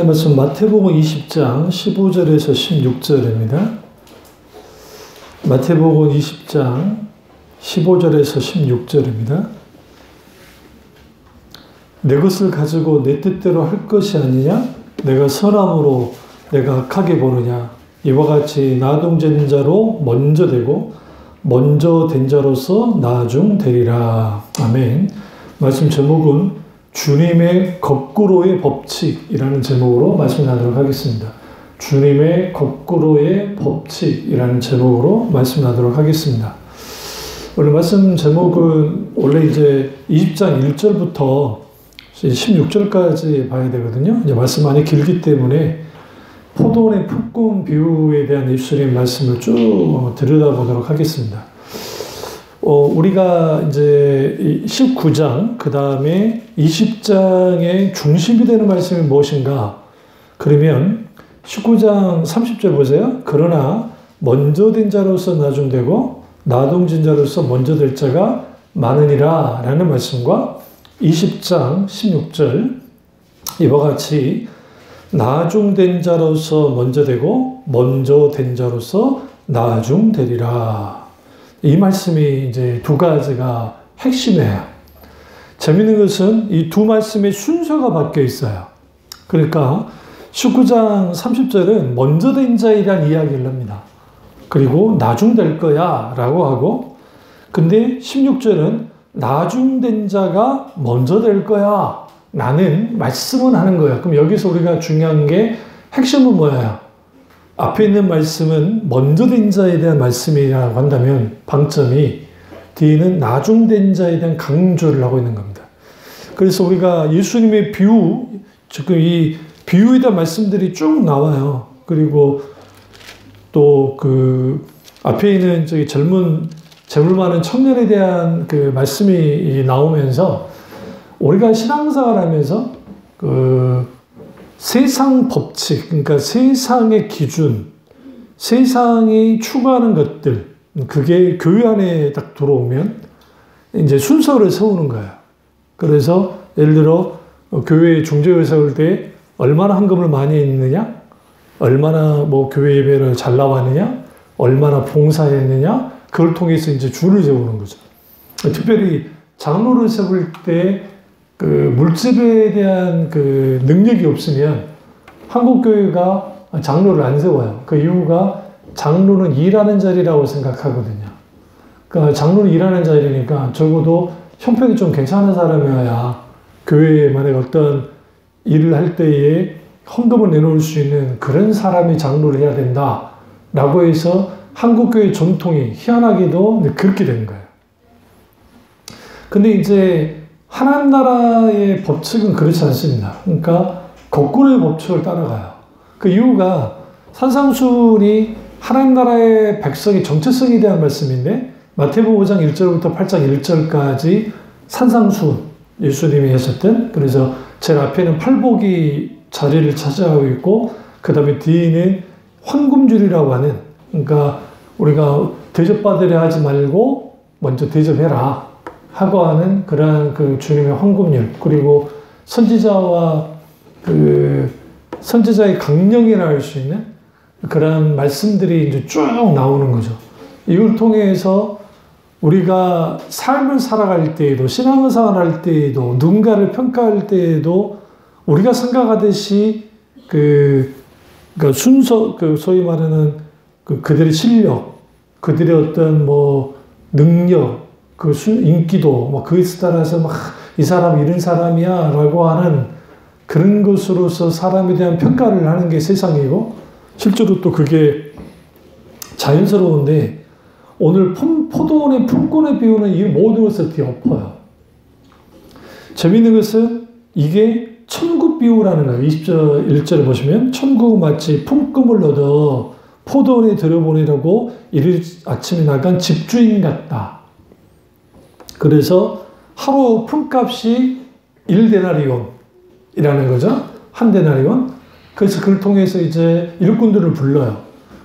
하나님 말씀 마태복음 20장 15절에서 16절입니다. 마태복음 20장 15절에서 16절입니다. 내 것을 가지고 내 뜻대로 할 것이 아니냐? 내가 선함으로 내가 악하게 보느냐? 이와 같이 나중된 자로 먼저 되고 먼저 된 자로서 나중되리라. 아멘. 말씀 제목은 주님의 거꾸로의 법칙이라는 제목으로 말씀 나누도록 하겠습니다. 주님의 거꾸로의 법칙이라는 제목으로 말씀 나누도록 하겠습니다. 오늘 말씀 제목은 원래 이제 20장 1절부터 16절까지 봐야 되거든요. 이제 말씀 많이 길기 때문에 포도원의 풋금 비유에 대한 예수님의 말씀을 쭉 들여다보도록 하겠습니다. 우리가 이제 19장, 그 다음에 20장의 중심이 되는 말씀이 무엇인가? 그러면 19장 30절 보세요. 그러나 먼저 된 자로서 나중되고 나중진 자로서 먼저 될 자가 많으니라 라는 말씀과 20장 16절 이와 같이 나중된 자로서 먼저 되고 먼저 된 자로서 나중되리라. 이 말씀이 이제 두 가지가 핵심이에요. 재밌는 것은 이 두 말씀의 순서가 바뀌어 있어요. 그러니까 19장 30절은 먼저 된 자에 대한 이야기를 합니다. 그리고 나중될 거야 라고 하고, 근데 16절은 나중된 자가 먼저 될 거야 라는 말씀은 하는 거예요. 그럼 여기서 우리가 중요한 게 핵심은 뭐예요? 앞에 있는 말씀은 먼저 된 자에 대한 말씀이라고 한다면 방점이 뒤에는 나중된 자에 대한 강조를 하고 있는 겁니다. 그래서 우리가 예수님의 비유, 지금 이 비유에 대한 말씀들이 쭉 나와요. 그리고 또 그 앞에 있는 저기 젊은 재물 많은 청년에 대한 그 말씀이 나오면서 우리가 신앙생활 하면서 그 세상 법칙, 그러니까 세상의 기준, 세상이 추구하는 것들, 그게 교회 안에 딱 들어오면 이제 순서를 세우는 거예요. 그래서 예를 들어 교회 중재회 세울 때 얼마나 헌금을 많이 했느냐, 얼마나 뭐 교회 예배를 잘 나왔느냐, 얼마나 봉사했느냐, 그걸 통해서 이제 줄을 세우는 거죠. 특별히 장로를 세울 때 그 물질에 대한 그 능력이 없으면 한국교회가 장로를 안 세워요. 그 이유가 장로는 일하는 자리라고 생각하거든요. 그러니까 장로는 일하는 자리니까 적어도 형편이 좀 괜찮은 사람이어야 교회에 만약 어떤 일을 할 때에 헌금을 내놓을 수 있는 그런 사람이 장로를 해야 된다라고 해서 한국교회 전통이 희한하게도 그렇게 된 거예요. 근데 이제 하나님 나라의 법칙은 그렇지 않습니다. 그러니까 거꾸로의 법칙을 따라가요. 그 이유가 산상수훈이 하나님 나라의 백성의 정체성에 대한 말씀인데 마태복음 5장 1절부터 8장 1절까지 산상수훈 예수님이 하셨던, 그래서 제일 앞에는 팔복이 자리를 차지하고 있고 그 다음에 뒤에는 황금줄이라고 하는, 그러니까 우리가 대접받으려 하지 말고 먼저 대접해라 하고 하는 그러한 그 주님의 황금률, 그리고 선지자와 그 선지자의 강령이라 할 수 있는 그러한 말씀들이 이제 쭉 나오는 거죠. 이걸 통해서 우리가 삶을 살아갈 때에도, 신앙을 살아갈 때에도, 누군가를 평가할 때에도 우리가 생각하듯이 그러니까 순서, 소위 말하는 그들의 실력, 그들의 어떤 뭐 능력, 인기도, 뭐 그에 따라서 막 이 사람 이런 사람이야 라고 하는 그런 것으로서 사람에 대한 평가를 하는 게 세상이고, 실제로 또 그게 자연스러운데 오늘 포도원의 품꾼의 비유는 이 모든 것을 뒤엎어요. 재미있는 것은 이게 천국 비유라는 거예요. 20절 1절에 보시면 천국은 마치 품금을 얻어 포도원에 들여보내려고 이른 아침에 나간 집주인 같다. 그래서 하루 품값이 1데나리온이라는 거죠. 한 데나리온. 그래서 그걸 통해서 이제 일꾼들을 불러요.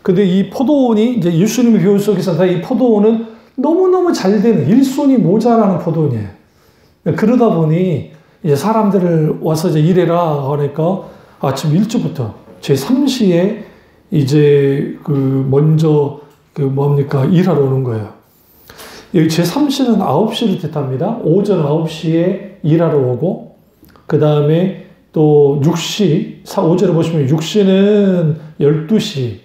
근데 이 포도원이 이제 예수님의 비유 속에서 이 포도원은 너무너무 잘 되는, 일손이 모자라는 포도원이에요. 그러다 보니 이제 사람들을 와서 이제 일해라 하니까 아침 일찍부터 제3시에 이제 먼저 뭡니까? 일하러 오는 거예요. 여기 제3시는 9시를 뜻합니다. 오전 9시에 일하러 오고, 그 다음에 또 6시, 5절에 보시면 6시는 12시,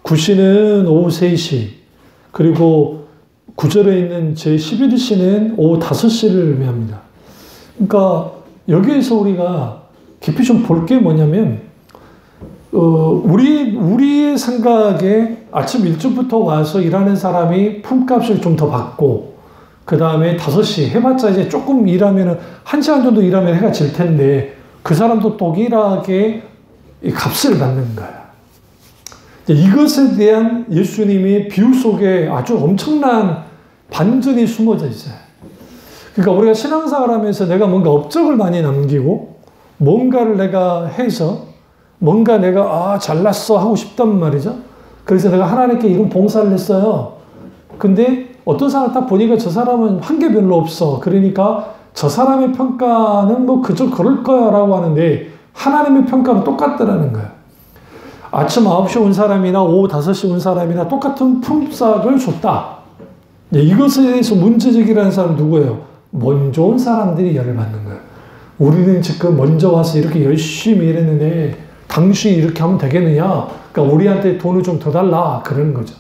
9시는 오후 3시, 그리고 9절에 있는 제11시는 오후 5시를 의미합니다. 그러니까 여기에서 우리가 깊이 좀 볼 게 뭐냐면, 우리의 생각에 아침 일찍부터 와서 일하는 사람이 품값을 좀 더 받고, 그 다음에 5시, 해봤자 이제 조금 일하면 1시간 정도 일하면 해가 질 텐데, 그 사람도 동일하게 값을 받는 거야. 이것에 대한 예수님의 비유 속에 아주 엄청난 반전이 숨어져 있어요. 그러니까 우리가 신앙생활 하면서 내가 뭔가 업적을 많이 남기고, 뭔가를 내가 해서, 뭔가 내가, 잘났어 하고 싶단 말이죠. 그래서 내가 하나님께 이런 봉사를 했어요. 근데 어떤 사람 딱 보니까 저 사람은 한 게 별로 없어. 그러니까 저 사람의 평가는 뭐 그저 그럴 거야 라고 하는데, 하나님의 평가는 똑같더라는 거예요. 아침 9시 온 사람이나 오후 5시 온 사람이나 똑같은 품삯을 줬다. 이것에 대해서 문제제기라는 사람은 누구예요? 먼저 온 사람들이 열을 받는 거예요. 우리는 지금 먼저 와서 이렇게 열심히 일했는데 당신이 이렇게 하면 되겠느냐? 그러니까 우리한테 돈을 좀 더 달라. 그러는 거죠.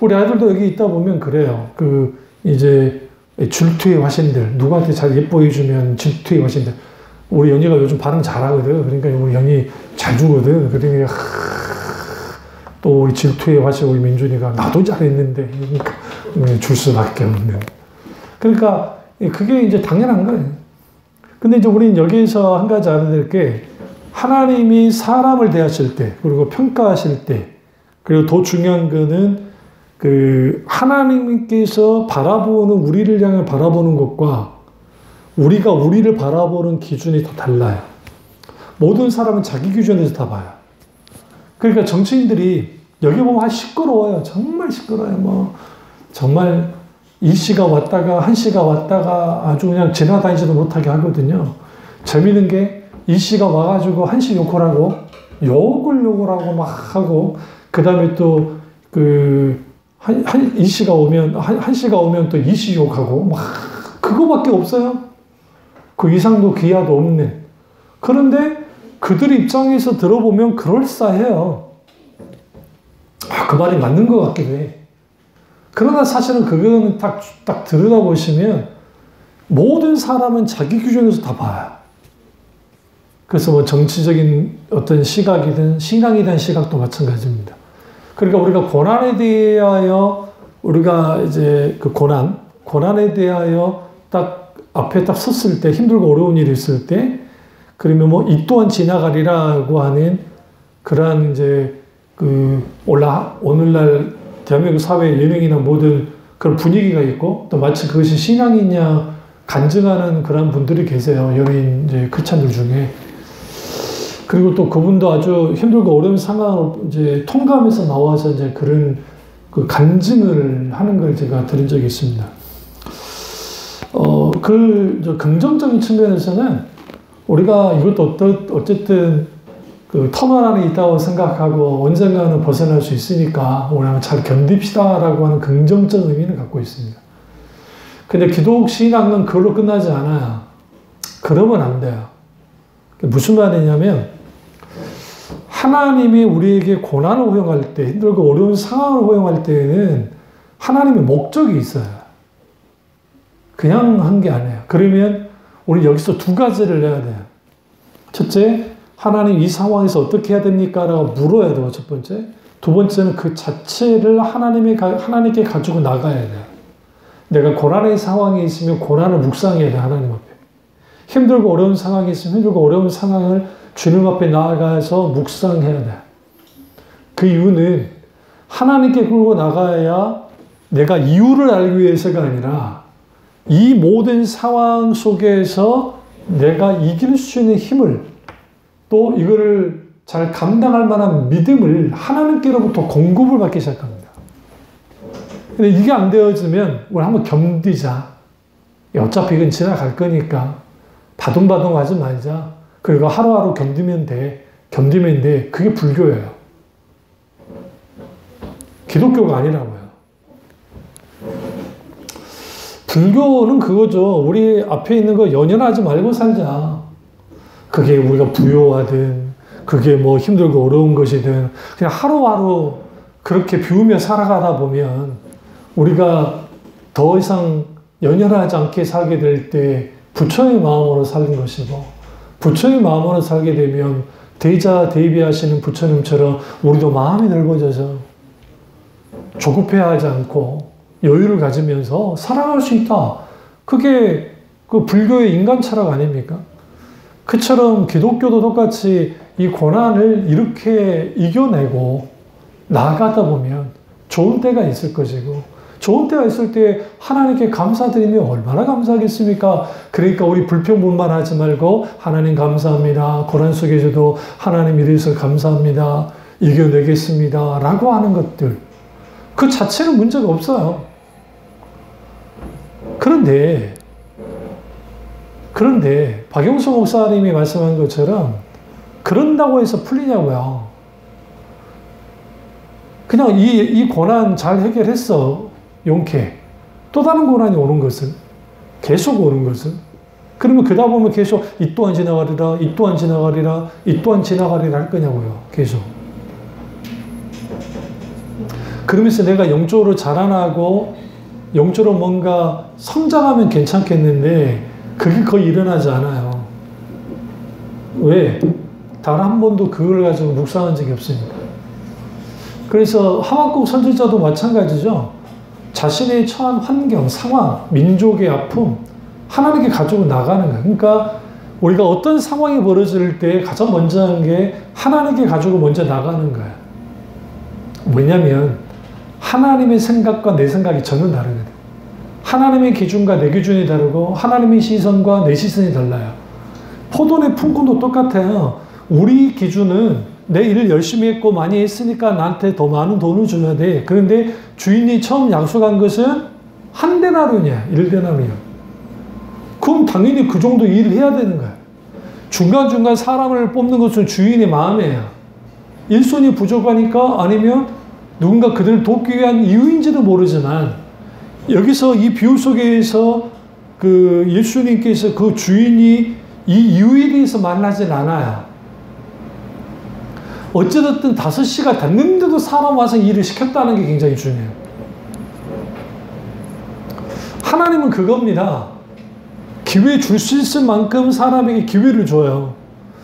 우리 아이들도 여기 있다 보면 그래요. 이제 질투의 화신들, 누구한테 잘 예뻐해주면 질투의 화신들. 우리 연희가 요즘 발음 잘하거든. 그러니까 우리 연희 잘 주거든. 그러니까 또 우리 질투의 화신 우리 민준이가 나도 잘했는데 그러니까 줄 수밖에 없는. 그러니까 그게 이제 당연한 거예요. 근데 이제 우리는 여기에서 한 가지 알아야 될 게, 하나님이 사람을 대하실 때, 그리고 평가하실 때, 그리고 더 중요한 거는 하나님께서 바라보는, 우리를 향해 바라보는 것과 우리가 우리를 바라보는 기준이 다 달라요. 모든 사람은 자기 기준에서 다 봐요. 그러니까 정치인들이 여기 보면 시끄러워요. 정말 시끄러워요. 정말 이 씨가 왔다가 한 씨가 왔다가 아주 그냥 지나다니지도 못하게 하거든요. 재밌는 게 이 씨가 와가지고 한 씨 욕을 하고 욕을 하고 막 하고, 그 다음에 또 이 씨가 오면 한 씨가 오면 또 이 씨 욕하고 막 그거밖에 없어요. 그 이상도 기하도 없는. 그런데 그들 입장에서 들어보면 그럴싸해요. 그 말이 맞는 것 같기도 해. 그러나 사실은 그거는 딱 들여다보시면 모든 사람은 자기 기준에서 다 봐요. 그래서 뭐 정치적인 어떤 시각이든 신앙에 대한 시각도 마찬가지입니다. 그러니까 우리가 고난에 대하여, 우리가 이제 고난에 대하여 딱 앞에 딱 섰을 때, 힘들고 어려운 일이 있을 때, 그러면 뭐 이 또한 지나가리라고 하는 그러한 이제 오늘날 대한민국 사회 예능이나 모든 그런 분위기가 있고, 또 마치 그것이 신앙이냐 간증하는 그런 분들이 계세요. 연예인 이제 크리스찬들 중에. 그리고 또 그분도 아주 힘들고 어려운 상황을 이제 통감해서 나와서 이제 그런 간증을 하는 걸 제가 들은 적이 있습니다. 긍정적인 측면에서는 우리가 이것도 어쨌든 터널 안에 있다고 생각하고 언젠가는 벗어날 수 있으니까 우리 한번 잘 견딥시다라고 하는 긍정적 의미는 갖고 있습니다. 근데 기독 신앙은 그걸로 끝나지 않아요. 그러면 안 돼요. 무슨 말이냐면, 하나님이 우리에게 고난을 허용할 때, 힘들고 어려운 상황을 허용할 때에는 하나님의 목적이 있어요. 그냥 한 게 아니에요. 그러면 우리 여기서 두 가지를 해야 돼요. 첫째, 하나님 이 상황에서 어떻게 해야 됩니까? 라고 물어야 되고, 첫 번째. 두 번째는 그 자체를 하나님께 가지고 나가야 돼요. 내가 고난의 상황에 있으면 고난을 묵상해야 돼요. 하나님 앞에. 힘들고 어려운 상황이 있으면 힘들고 어려운 상황을 주님 앞에 나아가서 묵상해야 돼. 그 이유는 하나님께 끌고 나가야 내가 이유를 알기 위해서가 아니라 이 모든 상황 속에서 내가 이길 수 있는 힘을, 또 이거를 잘 감당할 만한 믿음을 하나님께로부터 공급을 받기 시작합니다. 근데 이게 안 되어지면 우리 한번 견디자. 어차피 이건 지나갈 거니까 바둥바둥 하지 말자. 그리고 하루하루 견디면 돼. 그게 불교예요. 기독교가 아니라고요. 불교는 그거죠. 우리 앞에 있는 거 연연하지 말고 살자. 그게 우리가 부요하든, 그게 뭐 힘들고 어려운 것이든, 그냥 하루하루 그렇게 비우며 살아가다 보면 우리가 더 이상 연연하지 않게 살게 될 때 부처의 마음으로 사는 것이고, 부처의 마음으로 살게 되면 대자 대비하시는 부처님처럼 우리도 마음이 넓어져서 조급해하지 않고 여유를 가지면서 살아갈 수 있다. 그게 그 불교의 인간 철학 아닙니까? 그처럼 기독교도 똑같이 이 고난을 이렇게 이겨내고 나아가다 보면 좋은 때가 있을 것이고, 좋은 때가 있을 때 하나님께 감사드리면 얼마나 감사하겠습니까? 그러니까 우리 불평분만 하지 말고 하나님 감사합니다. 고난 속에서도 하나님 이래서 감사합니다. 이겨내겠습니다. 라고 하는 것들. 그 자체는 문제가 없어요. 그런데 박영수 목사님이 말씀한 것처럼 그런다고 해서 풀리냐고요. 그냥 이 고난 잘 해결했어. 용케. 또 다른 고난이 오는 것은, 계속 오는 것은, 그러면 그러다 보면 계속 이 또한 지나가리라, 이 또한 지나가리라, 이 또한 지나가리라 할 거냐고요. 계속. 그러면서 내가 영적으로 자라나고 영적으로 뭔가 성장하면 괜찮겠는데 그게 거의 일어나지 않아요. 왜? 단 한 번도 그걸 가지고 묵상한 적이 없으니까. 그래서 하박국 선지자도 마찬가지죠. 자신의 처한 환경, 상황, 민족의 아픔, 하나님께 가지고 나가는 거예요. 그러니까 우리가 어떤 상황이 벌어질 때 가장 먼저 하는 게 하나님께 가지고 먼저 나가는 거예요. 왜냐하면 하나님의 생각과 내 생각이 전혀 다르거든. 하나님의 기준과 내 기준이 다르고 하나님의 시선과 내 시선이 달라요. 포도의 품꾼도 똑같아요. 우리 기준은 내 일을 열심히 했고 많이 했으니까 나한테 더 많은 돈을 줘야 돼. 그런데 주인이 처음 약속한 것은 한 데나리온이야. 1데나리온. 그럼 당연히 그 정도 일을 해야 되는 거야. 중간중간 사람을 뽑는 것은 주인의 마음이에요. 일손이 부족하니까 아니면 누군가 그들을 돕기 위한 이유인지도 모르지만 여기서 이 비유 속에서 그 예수님께서 그 주인이 이 이유에 대해서 말하진 않아요. 어찌됐든 5시가 됐는데도 사람 와서 일을 시켰다는 게 굉장히 중요해요. 하나님은 그겁니다. 기회 줄 수 있을 만큼 사람에게 기회를 줘요.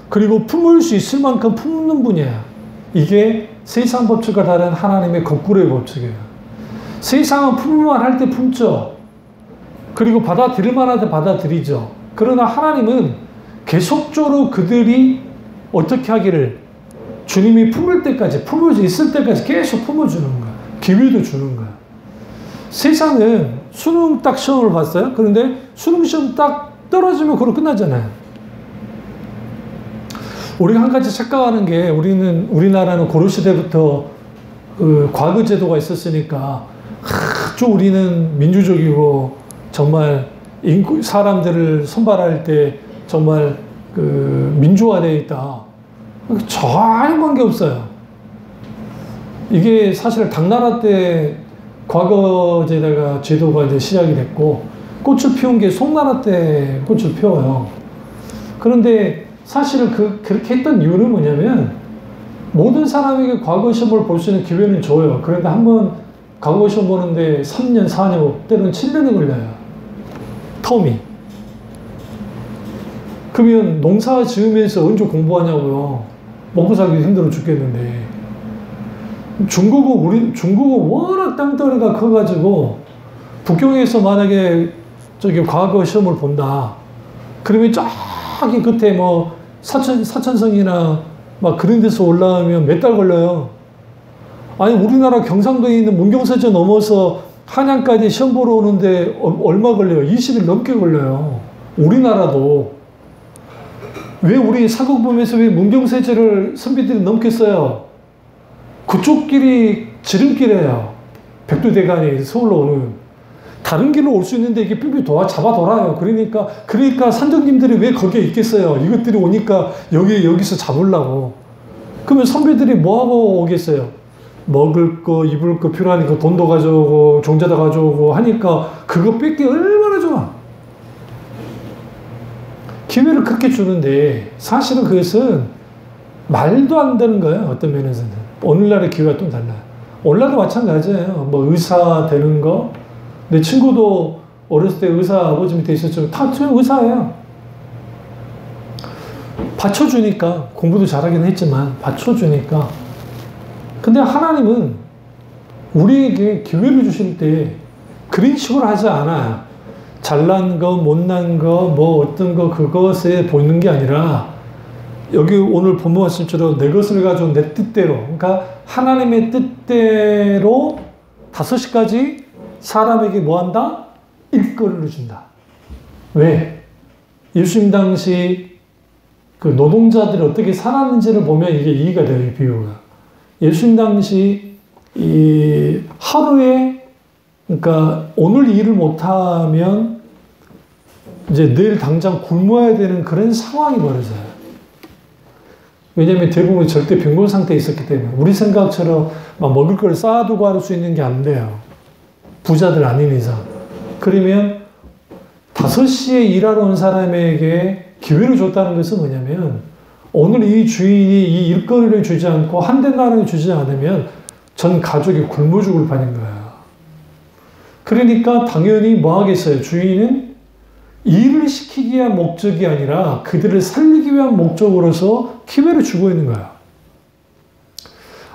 그리고 품을 수 있을 만큼 품는 분이에요. 이게 세상 법칙과 다른 하나님의 거꾸로의 법칙이에요. 세상은 품을만 할 때 품죠. 그리고 받아들일 만할 때 받아들이죠. 그러나 하나님은 계속적으로 그들이 어떻게 하기를 주님이 품을 때까지, 품을 수 있을 때까지 계속 품어주는 거야. 기회도 주는 거야. 세상은 수능 딱 시험을 봤어요. 그런데 수능 시험 딱 떨어지면 그걸로 끝나잖아요. 우리가 한 가지 착각하는 게 우리나라는 고려시대부터 그 과거 제도가 있었으니까 아주 우리는 민주적이고 정말 사람들을 선발할 때 정말 그 민주화되어 있다. 전혀 관계없어요. 이게 사실 당나라 때 과거 제도가 이제 시작이 됐고 꽃을 피운 게 송나라 때 꽃을 피워요. 그런데 사실 그렇게 했던 이유는 뭐냐면 모든 사람에게 과거 시험을 볼 수 있는 기회는 줘요. 그런데 한번 과거 시험 보는데 3년, 4년, 때로는 7년이 걸려요. 텀이. 그러면 농사 지으면서 언제 공부하냐고요. 먹고 살기 힘들어 죽겠는데. 중국은 워낙 땅덩어리가 커가지고 북경에서 만약에 저기 과거 시험을 본다. 그러면 저기 끝에 뭐 사천성이나 막 그런 데서 올라오면 몇 달 걸려요. 아니 우리나라 경상도에 있는 문경사제 넘어서 한양까지 시험 보러 오는데 얼마 걸려요? 20일 넘게 걸려요. 우리나라도. 왜 우리 사극보면서 왜 문경세제를 선비들이 넘겠어요? 그쪽 길이 지름길이에요. 백두대간이 서울로 오는. 다른 길로 올 수 있는데 이게 삐삐 잡아 돌아요. 그러니까 산적님들이 왜 거기에 있겠어요? 이것들이 오니까 여기서 잡으려고. 그러면 선비들이 뭐하고 오겠어요? 먹을 거, 입을 거 필요하니까 돈도 가져오고, 종자도 가져오고 하니까 그거 뺏기 얼마나 좋아. 기회를 그렇게 주는데 사실은 그것은 말도 안 되는 거예요. 어떤 면에서는. 오늘날의 기회가 또 달라요. 오늘날도 마찬가지예요. 뭐 의사 되는 거. 내 친구도 어렸을 때 의사 아버지 밑에 있었지만 다 의사예요. 받쳐주니까 공부도 잘하긴 했지만 받쳐주니까. 근데 하나님은 우리에게 기회를 주실 때 그런 식으로 하지 않아요. 잘난 거, 못난 거, 뭐 어떤 거 그것에 보이는 게 아니라 여기 오늘 본문 말씀처럼 내 것을 가지고 내 뜻대로, 그러니까 하나님의 뜻대로 5시까지 사람에게 뭐 한다? 일거리를 준다. 왜? 예수님 당시 그 노동자들이 어떻게 살았는지를 보면 이게 이해가 돼요, 이 비유가. 예수님 당시 이 하루에, 그러니까 오늘 일을 못하면 이제 내일 당장 굶어야 되는 그런 상황이 벌어져요. 왜냐하면 대부분 절대 빈곤 상태에 있었기 때문에 우리 생각처럼 막 먹을 걸 쌓아두고 할 수 있는 게 안 돼요. 부자들 아닌 이상. 그러면 5시에 일하러 온 사람에게 기회를 줬다는 것은 뭐냐면 오늘 이 주인이 이 일거리를 주지 않고 한 데나리를 주지 않으면 전 가족이 굶어 죽을 판인 거예요. 그러니까 당연히 뭐 하겠어요? 주인은 일을 시키기 위한 목적이 아니라 그들을 살리기 위한 목적으로서 기회를 주고 있는 거야.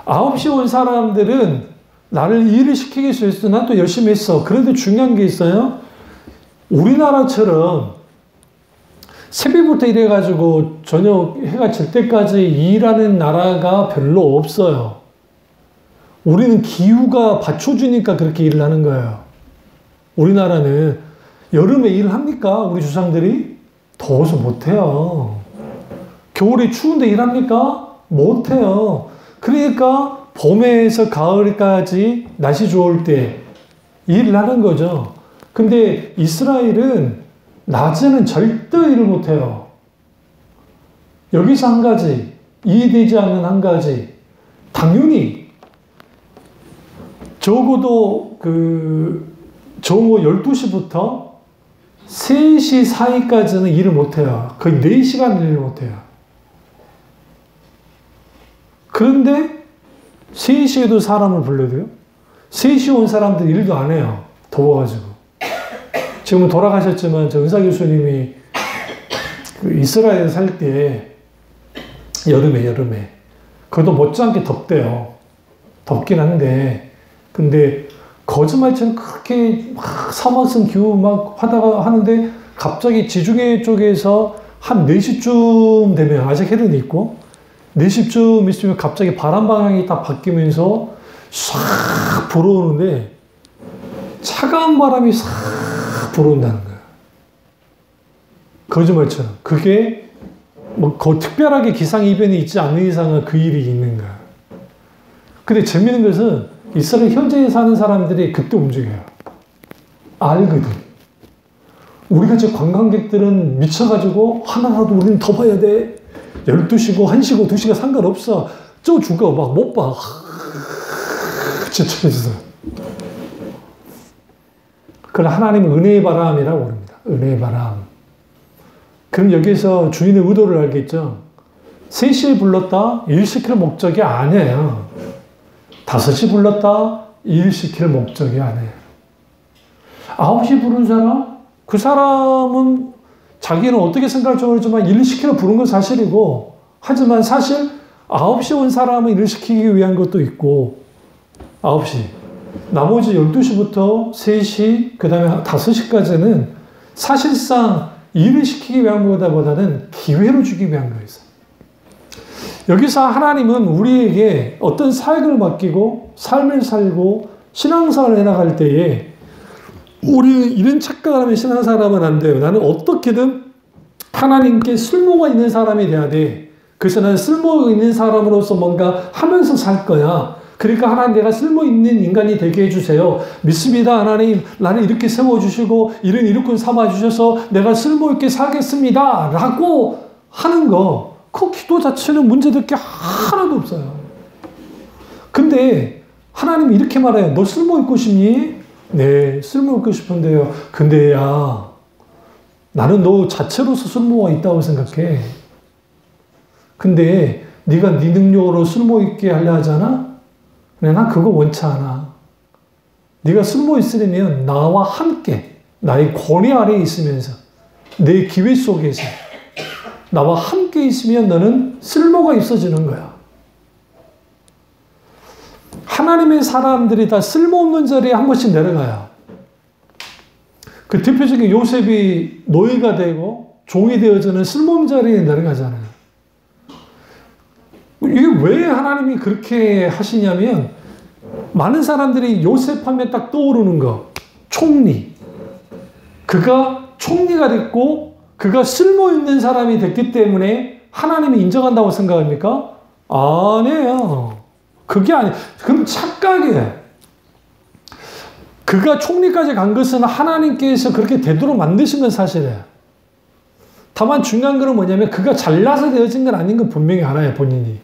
9시에 온 사람들은 나를 일을 시키기 위해서 난 또 열심히 했어. 그런데 중요한 게 있어요. 우리나라처럼 새벽부터 일해가지고 저녁 해가 질 때까지 일하는 나라가 별로 없어요. 우리는 기후가 받쳐주니까 그렇게 일을 하는 거예요. 우리나라는 여름에 일을 합니까? 우리 조상들이? 더워서 못해요. 겨울에 추운데 일합니까? 못해요. 그러니까 봄에서 가을까지 날씨 좋을 때 일을 하는 거죠. 근데 이스라엘은 낮에는 절대 일을 못해요. 여기서 한 가지, 이해되지 않는 한 가지. 당연히 적어도 정오 12시부터 3시 사이까지는 일을 못해요. 거의 4시간 일을 못해요. 그런데 3시에도 사람을 불러도요. 3시에 온 사람들 일도 안 해요. 더워가지고. 지금은 돌아가셨지만 저 의사 교수님이 그 이스라엘 살 때 여름에 그것도 못지않게 덥대요. 덥긴 한데 근데 거짓말처럼 그렇게 막 사막성 기후 막 하다가 하는데 갑자기 지중해 쪽에서 한 4시쯤 되면 아직 해는 있고 4시쯤 있으면 갑자기 바람 방향이 딱 바뀌면서 싹 불어오는데 차가운 바람이 싹 불어온다는 거예요. 거짓말처럼. 그게 뭐 특별하게 기상이변이 있지 않는 이상은 그 일이 있는 거예요. 근데 재밌는 것은 이스라엘 현지에 사는 사람들이 그때 움직여요. 알거든. 우리가 저 관광객들은 미쳐가지고 하나라도 우리는 더 봐야 돼. 12시고 1시고 2시가 상관없어. 저 죽어. 막 못 봐. 지쳐있어요. 그걸 하나님은 은혜의 바람이라고 부릅니다. 은혜의 바람. 그럼 여기서 주인의 의도를 알겠죠? 3시에 불렀다 일시킬 목적이 아니에요. 5시 불렀다 일시킬 목적이 아니에요. 9시 부른 사람? 그 사람은 자기는 어떻게 생각할지 모르지만 일을 시키러 부른 건 사실이고 하지만 사실 9시 온 사람은 일을 시키기 위한 것도 있고 9시 나머지 12시부터 3시 그 다음에 5시까지는 사실상 일을 시키기 위한 것보다는 기회를 주기 위한 거였어요. 여기서 하나님은 우리에게 어떤 사역을 맡기고 삶을 살고 신앙생활을 해나갈 때에 우리 이런 착각을 하면 신앙생활하면 안 돼요. 나는 어떻게든 하나님께 쓸모가 있는 사람이 돼야 돼. 그래서 나는 쓸모가 있는 사람으로서 뭔가 하면서 살 거야. 그러니까 하나님 내가 쓸모있는 인간이 되게 해주세요. 믿습니다. 하나님 나는 이렇게 세워주시고 이런 일꾼 삼아주셔서 내가 쓸모있게 살겠습니다. 라고 하는 거, 그 기도 자체는 문제될 게 하나도 없어요. 근데 하나님이 이렇게 말해요. 너 쓸모있고 싶니? 네, 쓸모있고 싶은데요. 근데 야, 나는 너 자체로서 쓸모가 있다고 생각해. 근데 네가 네 능력으로 쓸모있게 하려 하잖아? 근데 난 그거 원치 않아. 네가 쓸모있으려면 나와 함께, 나의 권위 아래에 있으면서, 내 기회 속에서 나와 함께 있으면 너는 쓸모가 있어지는 거야. 하나님의 사람들이 다 쓸모없는 자리에 한 번씩 내려가요. 그 대표적인 요셉이 노예가 되고 종이 되어서는 쓸모없는 자리에 내려가잖아요. 이게 왜 하나님이 그렇게 하시냐면, 많은 사람들이 요셉 하면 딱 떠오르는 거, 총리. 그가 총리가 됐고 그가 쓸모있는 사람이 됐기 때문에 하나님이 인정한다고 생각합니까? 아니에요. 그게 아니에요. 그럼 착각이에요. 그가 총리까지 간 것은 하나님께서 그렇게 되도록 만드신 건 사실이에요. 다만 중요한 건 뭐냐면 그가 잘나서 되어진 건 아닌 건 분명히 알아요, 본인이.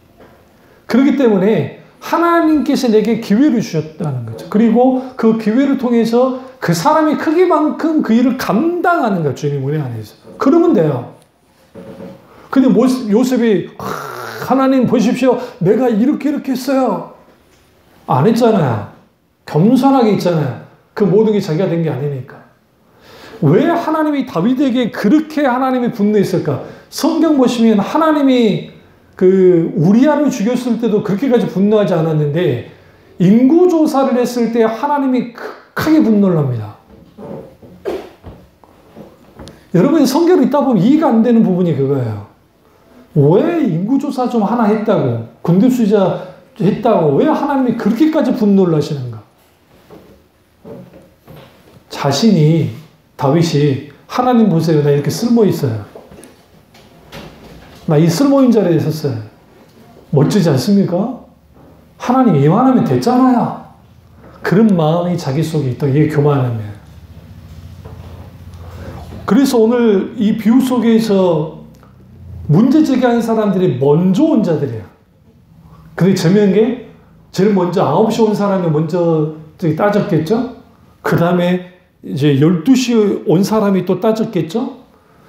그렇기 때문에 하나님께서 내게 기회를 주셨다는 거죠. 그리고 그 기회를 통해서 그 사람이 크기만큼 그 일을 감당하는 거예요, 주님 은혜 안에서. 그러면 돼요. 근데 요셉이 하나님 보십시오. 내가 이렇게 했어요. 안 했잖아요. 겸손하게 있잖아요. 그 모든 게 자기가 된 게 아니니까. 왜 하나님이 다윗에게 그렇게 하나님이 분노했을까? 성경 보시면 하나님이 그 우리아를 죽였을 때도 그렇게까지 분노하지 않았는데 인구조사를 했을 때 하나님이 크게 분노를 합니다. 여러분 성경을 읽다 보면 이해가 안 되는 부분이 그거예요. 왜 인구조사 좀 하나 했다고, 군대수자 했다고 왜 하나님이 그렇게까지 분노를 하시는가? 자신이, 다윗이 하나님 보세요. 나 이렇게 쓸모있어요. 나 이 쓸모인 자리에 있었어요. 멋지지 않습니까? 하나님 이만하면 됐잖아요. 그런 마음이 자기 속에 있다. 이게 교만함이에요. 그래서 오늘 이 비유 속에서 문제 제기하는 사람들이 먼저 온 자들이에요. 근데 재미난 게 제일 먼저 9시 온 사람이 먼저 따졌겠죠? 그 다음에 이제 12시에 온 사람이 또 따졌겠죠?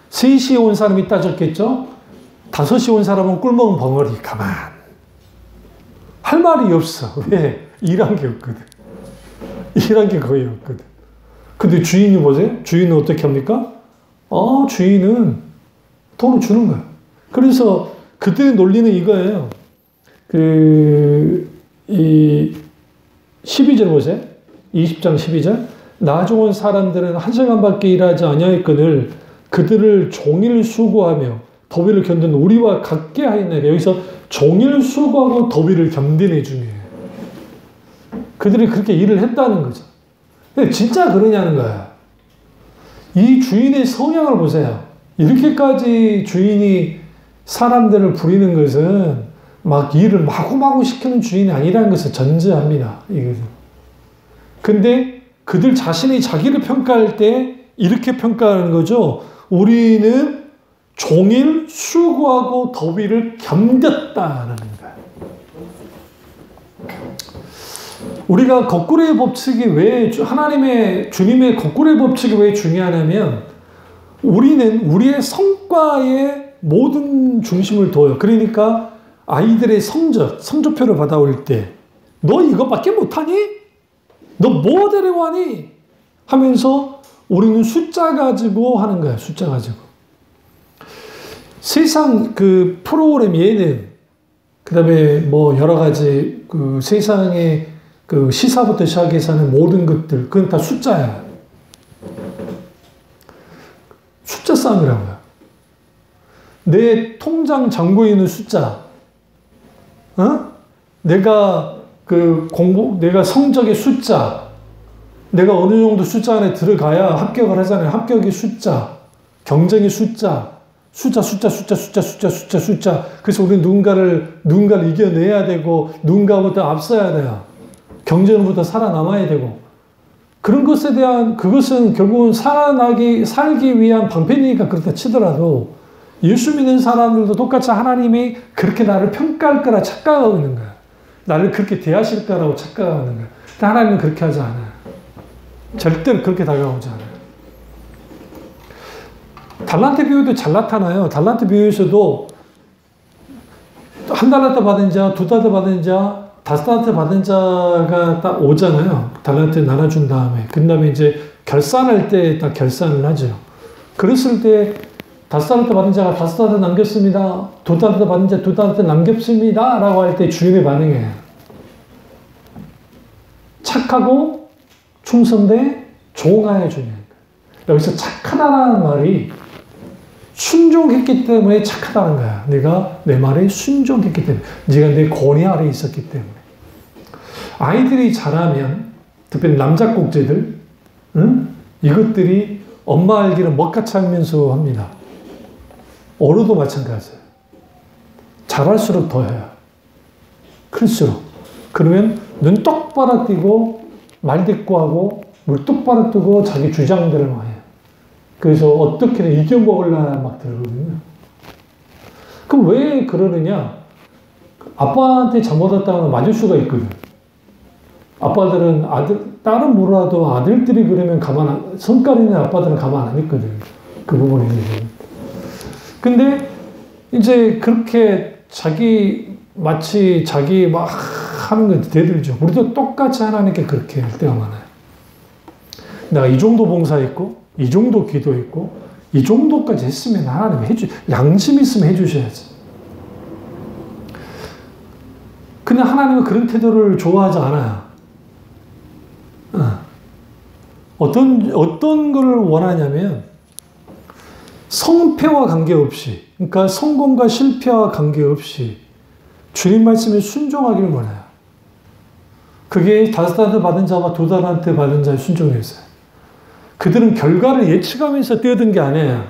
3시에 온 사람이 따졌겠죠? 5시에 온 사람은 꿀먹은 벙어리, 가만. 할 말이 없어. 왜? 일한 게 없거든. 일한 게 거의 없거든. 근데 주인이 보세요. 주인은 어떻게 합니까? 주인은 돈을 주는 거야. 그래서 그때 논리는 이거예요. 12절 보세요. 20장 12절. 나중 온 사람들은 1시간밖에 일하지 아니하였거늘 그들을 종일 수고하며 더위를 견디는 우리와 같게 하였나이다. 여기서 종일 수고하고 더위를 견디는 중이에요. 그들이 그렇게 일을 했다는 거죠. 근데 진짜 그러냐는 거야. 이 주인의 성향을 보세요. 이렇게까지 주인이 사람들을 부리는 것은 막 일을 마구마구 시키는 주인이 아니라는 것을 전제합니다. 이것은. 근데 그들 자신이 자기를 평가할 때 이렇게 평가하는 거죠. 우리는 종일 수고하고 더위를 견뎠다는 거예요. 우리가 거꾸로의 법칙이 왜, 주님의 거꾸로의 법칙이 왜 중요하냐면, 우리는 우리의 성과에 모든 중심을 둬요. 그러니까 아이들의 성적표를 받아올 때, 너 이것밖에 못하니? 너 뭐 데리고 하니? 하면서 우리는 숫자 가지고 하는 거야, 숫자 가지고. 세상 그 프로그램 예능, 그 다음에 뭐 여러 가지 그 세상의 그 시사부터 시작해서 하는 모든 것들, 그건 다 숫자야. 숫자 싸움이라고요. 내 통장 잔고에 있는 숫자, 내가 내가 성적의 숫자, 내가 어느 정도 숫자 안에 들어가야 합격을 하잖아요. 합격의 숫자, 경쟁의 숫자, 숫자. 그래서 우리 누군가를 이겨내야 되고, 누군가부터 앞서야 돼요. 경쟁부터 살아남아야 되고. 그런 것에 대한, 그것은 결국은 살기 위한 방편이니까 그렇다 치더라도, 예수 믿는 사람들도 똑같이 하나님이 그렇게 나를 평가할 거라 착각하고 있는 거야. 나를 그렇게 대하실 거라고 착각하고 있는 거야. 근데 하나님은 그렇게 하지 않아요. 절대로 그렇게 다가오지 않아요. 달란트 비유도 잘 나타나요. 달란트 비유에서도 한 달란트 받은 자, 두 달란트 받은 자, 다섯 달란트 받은 자가 딱 오잖아요. 달란트 나눠준 다음에. 그 다음에 이제 결산할 때 딱 결산을 하죠. 그랬을 때 다섯 달란트 받은 자가 다섯 달란트 남겼습니다. 두 달란트 받은 자 두 달란트 남겼습니다. 라고 할 때 주인의 반응이에요. 착하고 충성되 종하여 주냐. 여기서 착하다라는 말이 순종했기 때문에 착하다는 거야. 내가 내 말에 순종했기 때문에. 네가 내 권위 아래 있었기 때문에. 아이들이 자라면, 특별히 남자 꼭지들, 이것들이 엄마 알기를 먹같이 알면서 합니다. 어른도 마찬가지예요. 잘할수록 더해요. 클수록. 그러면 눈 똑바로 뜨고 말 대꾸하고 물 똑바로 뜨고 자기 주장들을 막 해요. 그래서 어떻게든 이겨먹으려나 막 들거든요. 그럼 왜 그러느냐? 아빠한테 잘못했다고 맞을 수가 있거든. 아빠들은 딸은 몰라도 아들들이 그러면 성깔 있는 아빠들은 가만 안 있거든. 그 부분에 대해서. 근데 이제 그렇게 마치 자기 막 하는 거 대들죠. 우리도 똑같이 하나님께 그렇게 할 때가 많아요. 내가 이 정도 봉사했고, 이 정도 기도했고, 이 정도까지 했으면 하나님 양심 있으면 해주셔야지. 근데 하나님은 그런 태도를 좋아하지 않아요. 어떤 걸 원하냐면, 성패와 관계없이, 그러니까 성공과 실패와 관계없이 주님 말씀에 순종하기를 원해요. 그게 다섯 달란트 받은 자와 두 달란트 받은 자의 순종이었어요. 그들은 결과를 예측하면서 뛰어든 게 아니에요.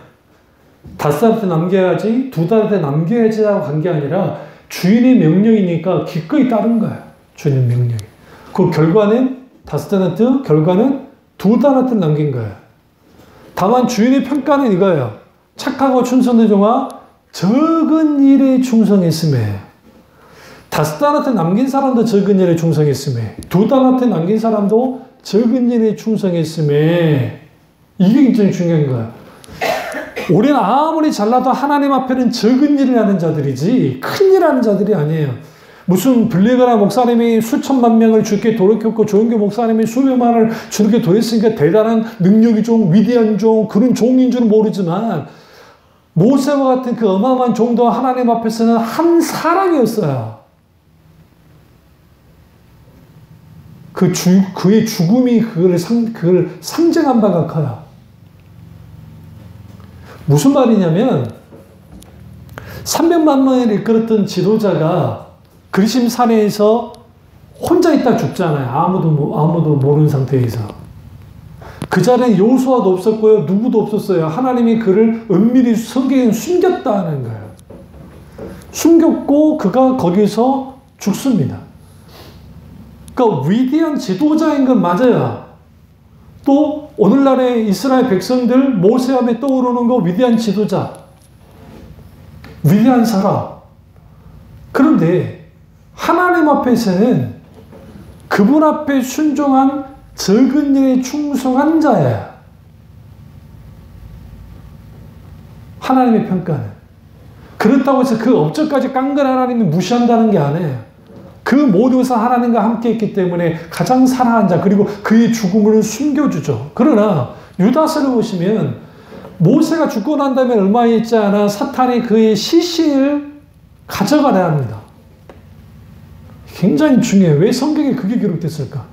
다섯 달란트 남겨야지, 두 달란트 남겨야지라고 간 게 아니라 주인의 명령이니까 기꺼이 따른 거예요. 주인의 명령이. 그 결과는 다섯 달란트, 결과는 두 달란트 남긴 거예요. 다만 주인의 평가는 이거예요. 착하고 충성된 종아, 적은 일에 충성했음에. 다섯 달란트 남긴 사람도 적은 일에 충성했음에. 두 달란트 남긴 사람도 적은 일에 충성했음에. 이게 굉장히 중요한 거야. 우리는 아무리 잘나도 하나님 앞에는 적은 일을 하는 자들이지 큰 일 하는 자들이 아니에요. 무슨 블레그라 목사님이 수천만 명을 주께 돌이켰고 조은교 목사님이 수백만을 주께 돌렸으니까 대단한 능력이 종, 위대한 종, 그런 종인 줄은 모르지만 모세와 같은 그 어마어마한 종도 하나님 앞에서는 한 사람이었어요. 그의 죽음이 그걸 상징한 바가 커요. 무슨 말이냐면 300만 명을 이끌었던 지도자가 그리심 산에서 혼자 있다 죽잖아요. 아무도 모르는 상태에서. 그 자리에 여호수아도 없었고요. 누구도 없었어요. 하나님이 그를 은밀히 성경에 숨겼다는 거예요. 숨겼고 그가 거기서 죽습니다. 그러니까 위대한 지도자인 건 맞아요. 또 오늘날의 이스라엘 백성들 모세함에 떠오르는 거 위대한 지도자, 위대한 사람. 그런데 하나님 앞에서는 그분 앞에 순종한 적은 일에 충성한 자예요. 하나님의 평가는. 그렇다고 해서 그 업적까지 깡그리 하나님이 무시한다는 게 아니에요. 그 모든 것을 하나님과 함께 했기 때문에 가장 사랑한 자, 그리고 그의 죽음을 숨겨주죠. 그러나 유다서를 보시면 모세가 죽고 난 다음에 얼마 있지 않아 사탄이 그의 시신을 가져가려 합니다. 굉장히 중요해요. 왜 성경에 그게 기록됐을까?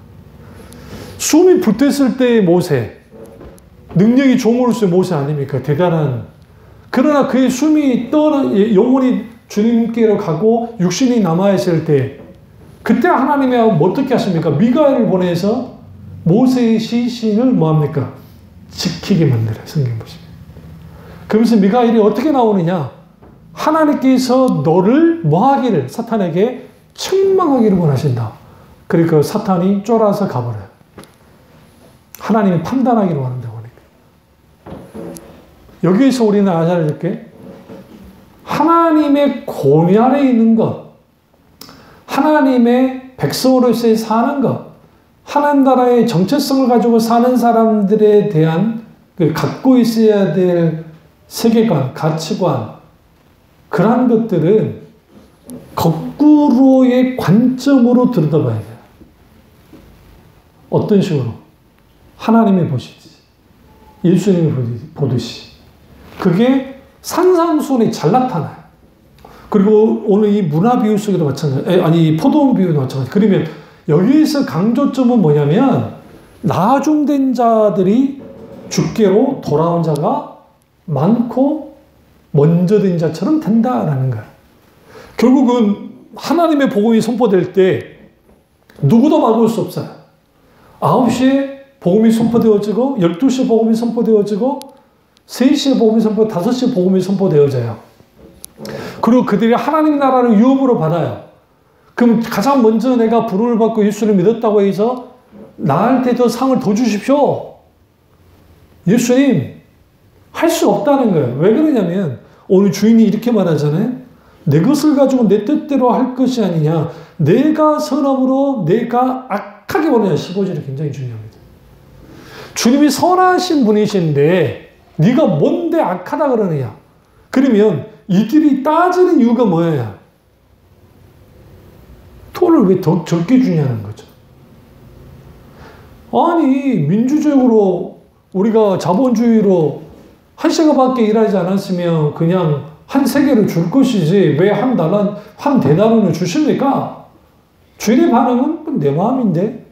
숨이 붙었을 때의 모세, 능력이 종으로서의 모세 아닙니까? 대단한. 그러나 그의 숨이 영혼이 주님께로 가고 육신이 남아있을 때 그때 하나님이 어떻게 하십니까? 미가엘을 보내서 모세의 시신을 뭐합니까? 지키게 만들어요. 성경 보시면. 그러면서 미가엘이 어떻게 나오느냐? 하나님께서 너를 뭐하기를? 사탄에게 책망하기를 원하신다. 그러니까 사탄이 쫄아서 가버려요. 하나님이 판단하기를 원한다고 하니까. 여기에서 우리는 알아야 될 게 하나님의 권위 아래 있는 것, 하나님의 백성으로서의 사는 것, 하나님 나라의 정체성을 가지고 사는 사람들에 대한 갖고 있어야 될 세계관, 가치관, 그러한 것들은 거꾸로의 관점으로 들여다봐야 돼요. 어떤 식으로? 하나님이 보시듯이, 예수님이 보듯이. 그게 산상수훈이 잘 나타나요. 그리고 오늘 이 문화 비유 속에도 마찬가지, 아니, 포도원 비유도 마찬가지. 그러면 여기에서 강조점은 뭐냐면, 나중된 자들이 주께로 돌아온 자가 많고, 먼저 된 자처럼 된다라는 거예요. 결국은 하나님의 복음이 선포될 때, 누구도 막을 수 없어요. 9시에 복음이 선포되어지고, 12시에 복음이 선포되어지고, 3시에 복음이 5시에 복음이 선포되어져요. 그리고 그들이 하나님 나라를 유업으로 받아요. 그럼 가장 먼저 내가 부름을 받고 예수를 믿었다고 해서 나한테 더 상을 더 주십시오. 예수님, 할 수 없다는 거예요. 왜 그러냐면 오늘 주인이 이렇게 말하잖아요. 내 것을 가지고 내 뜻대로 할 것이 아니냐. 내가 선함으로 내가 악하게 보느냐. 15절이 굉장히 중요합니다. 주님이 선하신 분이신데 네가 뭔데 악하다 그러느냐. 그러면 이들이 따지는 이유가 뭐예요? 돈을 왜 더 적게 주냐는 거죠. 아니, 민주적으로 우리가 자본주의로 1시간밖에 일하지 않았으면 그냥 한 3개를 줄 것이지 왜 한 대단원을 주십니까? 주인의 반응은 내 마음인데.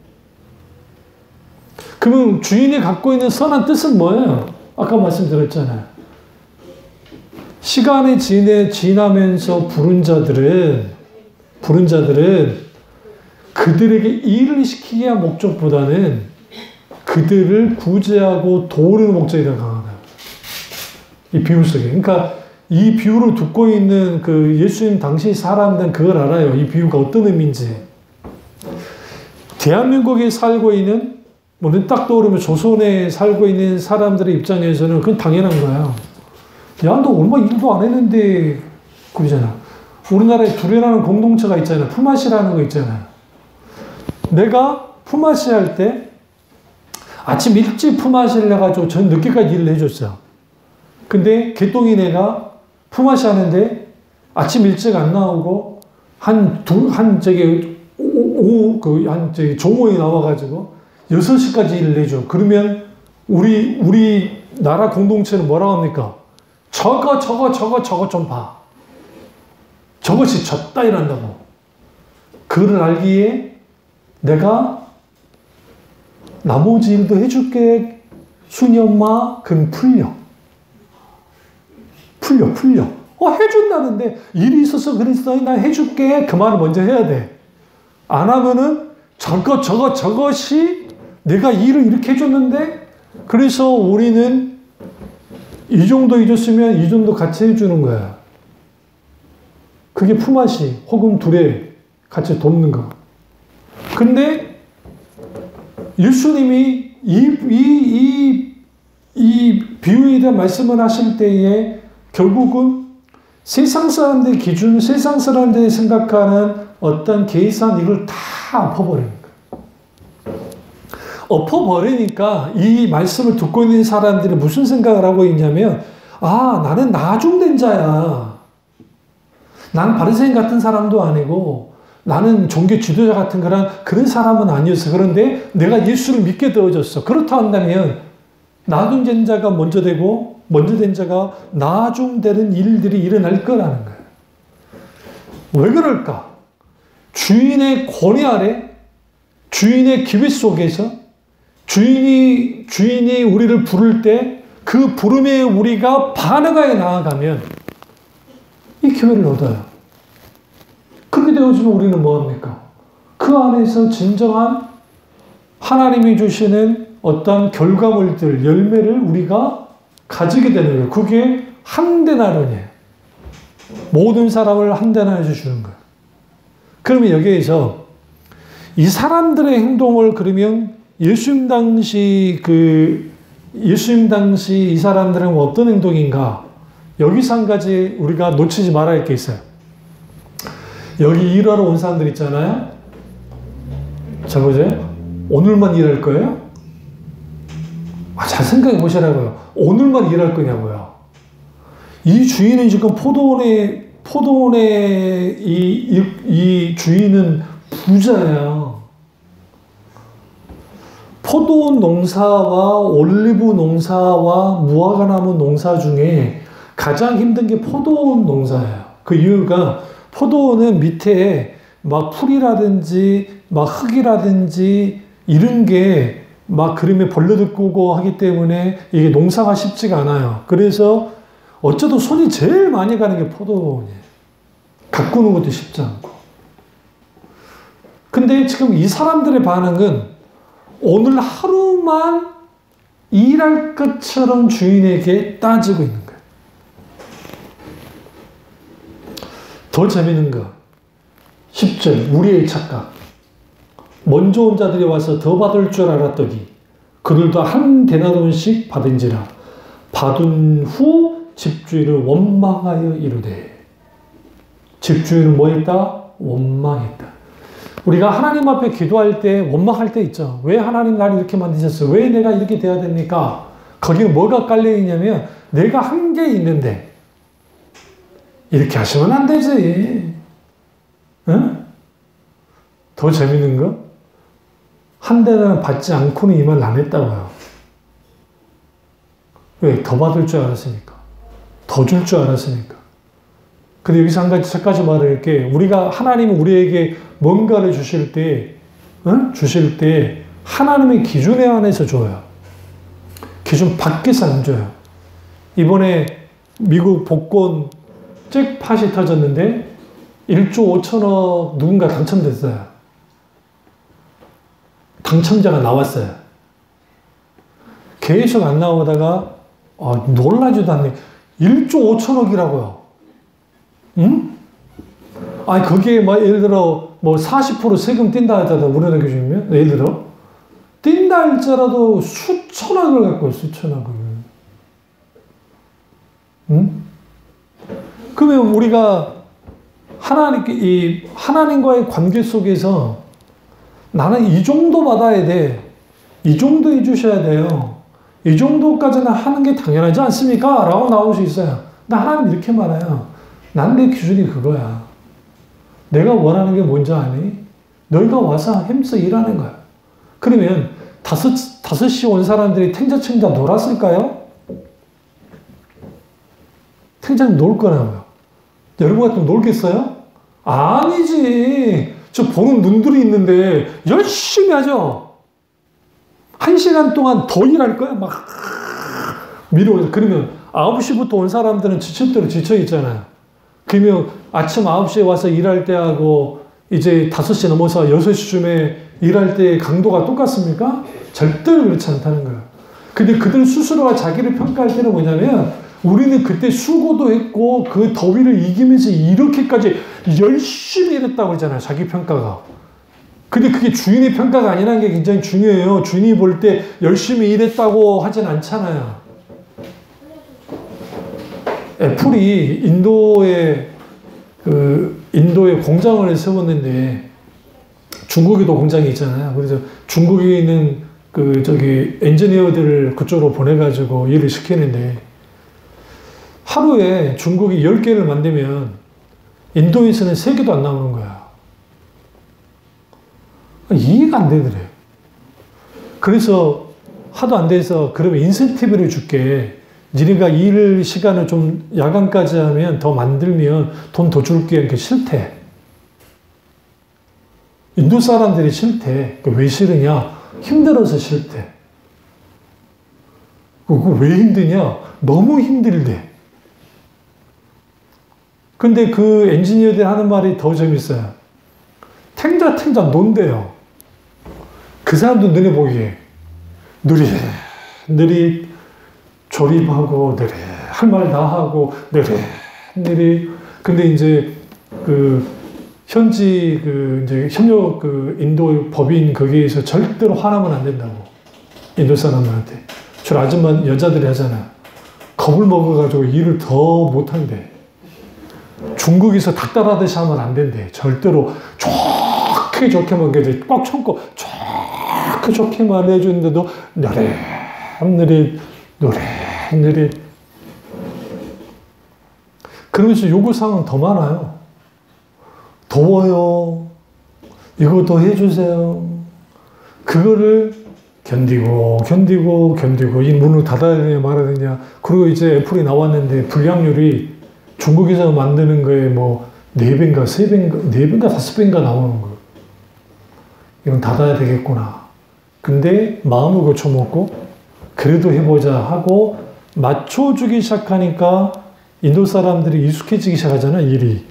그러면 주인이 갖고 있는 선한 뜻은 뭐예요? 아까 말씀드렸잖아요. 시간이 지나면서 부른 자들은 그들에게 일을 시키기 위한 목적보다는 그들을 구제하고 도우는 목적이 더 강하다. 이 비유 속에. 그러니까 이 비유를 듣고 있는 그 예수님 당시 사람들은 그걸 알아요. 이 비유가 어떤 의미인지. 대한민국에 살고 있는, 뭐는 딱 떠오르면 조선에 살고 있는 사람들의 입장에서는 그건 당연한 거예요. 야, 너 얼마 일도 안 했는데, 그러잖아. 우리나라에 두레라는 공동체가 있잖아요. 품앗이라는 거 있잖아요. 내가 품앗이 할 때 아침 일찍 품앗이를 해가지고 전 늦게까지 일을 해줬어요. 근데 개똥이네가 품앗이 하는데 아침 일찍 안 나오고 종호에 나와가지고 6시까지 일을 해줘. 그러면 우리 나라 공동체는 뭐라고 합니까? 저거 좀 봐. 저것이 졌다 이란다고. 그를 알기에 내가 나머지 일도 해줄게. 순이 엄마, 그럼 풀려. 해준다는데 일이 있어서 그랬어. 나 해줄게. 그 말을 먼저 해야 돼. 안 하면은 저것이 내가 일을 이렇게 해줬는데 그래서 우리는 이 정도 해줬으면 이 정도 같이 해주는 거야. 그게 품앗이 혹은 둘에 같이 돕는 거. 근데 예수님이 이 비유에 대한 말씀을 하실 때에 결국은 세상 사람들의 기준, 세상 사람들이 생각하는 어떤 계산 이걸 다 엎어버리는 거예요. 엎어버리니까 이 말씀을 듣고 있는 사람들이 무슨 생각을 하고 있냐면, 아, 나는 나중된 자야. 나는 바리새인 같은 사람도 아니고 나는 종교 지도자 같은 그런 사람은 아니었어. 그런데 내가 예수를 믿게 되어졌어. 그렇다 한다면 나중된 자가 먼저 되고 먼저 된 자가 나중되는 일들이 일어날 거라는 거예요. 왜 그럴까? 주인의 권위 아래, 주인의 기회 속에서 주인이 우리를 부를 때 그 부름에 우리가 반응하여 나아가면 이 기회를 얻어요. 그렇게 되어지면 우리는 뭐합니까? 그 안에서 진정한 하나님이 주시는 어떤 결과물들, 열매를 우리가 가지게 되는 거예요. 그게 한 데나리온이에요. 모든 사람을 한 데나리온을 주는 거예요. 그러면 여기에서 이 사람들의 행동을 그러면 예수님 당시 이 사람들은 어떤 행동인가? 여기서 한 가지 우리가 놓치지 말아야 할 게 있어요. 여기 일하러 온 사람들 있잖아요. 자, 보세요. 오늘만 일할 거예요? 잘 생각해 보시라고요. 오늘만 일할 거냐고요. 이 주인은 지금 포도원의 이 주인은 부자예요. 포도원 농사와 올리브 농사와 무화과나무 농사 중에 가장 힘든 게 포도원 농사예요. 그 이유가 포도원은 밑에 막 풀이라든지 막 흙이라든지 이런 게 막 그림에 벌레도 꾸고 하기 때문에 이게 농사가 쉽지가 않아요. 그래서 어쩌다 손이 제일 많이 가는 게 포도원이에요. 가꾸는 것도 쉽지 않고. 근데 지금 이 사람들의 반응은 오늘 하루만 일할 것처럼 주인에게 따지고 있는 거예요. 더 재밌는 거. 10절, 우리의 착각. 먼저 온 자들이 와서 더 받을 줄 알았더니 그들도 한 데나리온씩 받은지라. 받은 후 집주인을 원망하여 이르되. 집주인은 뭐 했다? 원망했다. 우리가 하나님 앞에 기도할 때 원망할 때 있죠. 왜 하나님 나를 이렇게 만드셨어요? 왜 내가 이렇게 돼야 됩니까? 거기는 뭐가 깔려 있냐면 내가 한 게 있는데 이렇게 하시면 안 되지. 응? 더 재밌는 거? 한 대는 받지 않고는 이 말 안 했다고요. 왜? 더 받을 줄 알았으니까. 더 줄 줄 알았으니까. 근데 여기서 한 가지 말할게. 우리가 하나님은 우리에게 뭔가를 주실 때 하나님의 기준에 한해서 줘요. 기준 밖에서 안 줘요. 이번에 미국 복권 잭팟이 터졌는데 1조 5천억 누군가 당첨됐어요. 당첨자가 나왔어요. 계속 안 나오다가 놀라지도 않네. 1조 5천억이라고요. 응? 그게 예를 들어 40% 세금 뗀다 하잖아. 우리나라 기준이면 예를 들어 뗀다 할지라도 수천억을 갖고 수천억을. 응? 그러면 우리가 하나님과의 관계 속에서 나는 이 정도 받아야 돼. 이 정도 해주셔야 돼요. 이 정도까지는 하는 게 당연하지 않습니까? 라고 나올 수 있어요. 근데 하나님 이렇게 말해요. 난 내 기준이 그거야. 내가 원하는 게 뭔지 아니? 너희가 와서 힘써 일하는 거야. 그러면 5시 온 사람들이 탱자청자 놀았을까요? 탱자는 놀 거라고요. 여러분 같으면 놀겠어요? 아니지. 저 보는 눈들이 있는데 열심히 하죠. 1시간 동안 더 일할 거야. 막 밀어오죠. 그러면 9시부터 온 사람들은 지칠 대로 지쳐 있잖아요. 그러면 아침 9시에 와서 일할 때하고 이제 5시 넘어서 6시쯤에 일할 때 강도가 똑같습니까? 절대로 그렇지 않다는 거예요. 근데 그들 스스로가 자기를 평가할 때는 뭐냐면 우리는 그때 수고도 했고 그 더위를 이기면서 이렇게까지 열심히 일했다고 그러잖아요. 자기 평가가. 근데 그게 주인의 평가가 아니라는 게 굉장히 중요해요. 주인이 볼 때 열심히 일했다고 하진 않잖아요. 애플이 인도에 공장을 세웠는데 중국에도 공장이 있잖아요. 그래서 중국에 있는 엔지니어들을 그쪽으로 보내가지고 일을 시키는데 하루에 중국이 10개를 만들면 인도에서는 3개도 안 나오는 거야. 이해가 안 되더래. 그래서 하도 안 돼서 그러면 인센티브를 줄게. 니네가 일 시간을 좀 야간까지 하면 더 만들면 돈 더 줄게. 이렇게 싫대. 인도 사람들이 싫대. 왜 싫으냐? 힘들어서 싫대. 그거 왜 힘드냐? 너무 힘들대. 근데 그 엔지니어들 하는 말이 더 재밌어요. 탱자 논대요. 그 사람도 눈에 보기에 느리 조립하고 느리 할 말 다 하고 느릿느릿. 근데 이제 그 현지 그 이제 협력 그 인도 법인 거기에서 절대로 화나면 안 된다고. 인도 사람들한테. 주로 아줌마 여자들이 하잖아. 겁을 먹어가지고 일을 더 못한대. 중국에서 닥달하듯이 하면 안 된대. 절대로 좋게 좋게만 이제 꽉 참고 좋게 좋게만 해주는데도 느릿느릿 그러면서 요구사항은 더 많아요. 더워요. 이거 더 해주세요. 그거를 견디고 이 문을 닫아야 되냐 말아야 되냐. 그리고 이제 애플이 나왔는데 불량률이 중국에서 만드는 거에 뭐 4배인가 3배인가 4배인가 5배인가 나오는 거예요. 이건 닫아야 되겠구나. 근데 마음을 고쳐먹고 그래도 해보자 하고 맞춰주기 시작하니까 인도 사람들이 익숙해지기 시작하잖아. 일이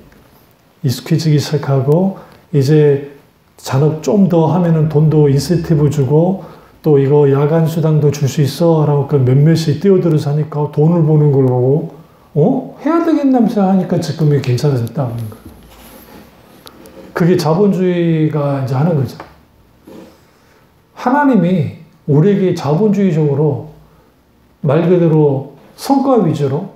익숙해지기 시작하고 이제 잔업 좀 더 하면은 돈도 인센티브 주고 또 이거 야간 수당도 줄 수 있어 라고 그 몇몇이 뛰어들어서 하니까 돈을 버는 걸 보고 해야 되겠나면서 하니까 지금이 괜찮아졌다는 거예요. 그게 자본주의가 이제 하는 거죠. 하나님이 우리에게 자본주의적으로 말 그대로 성과 위주로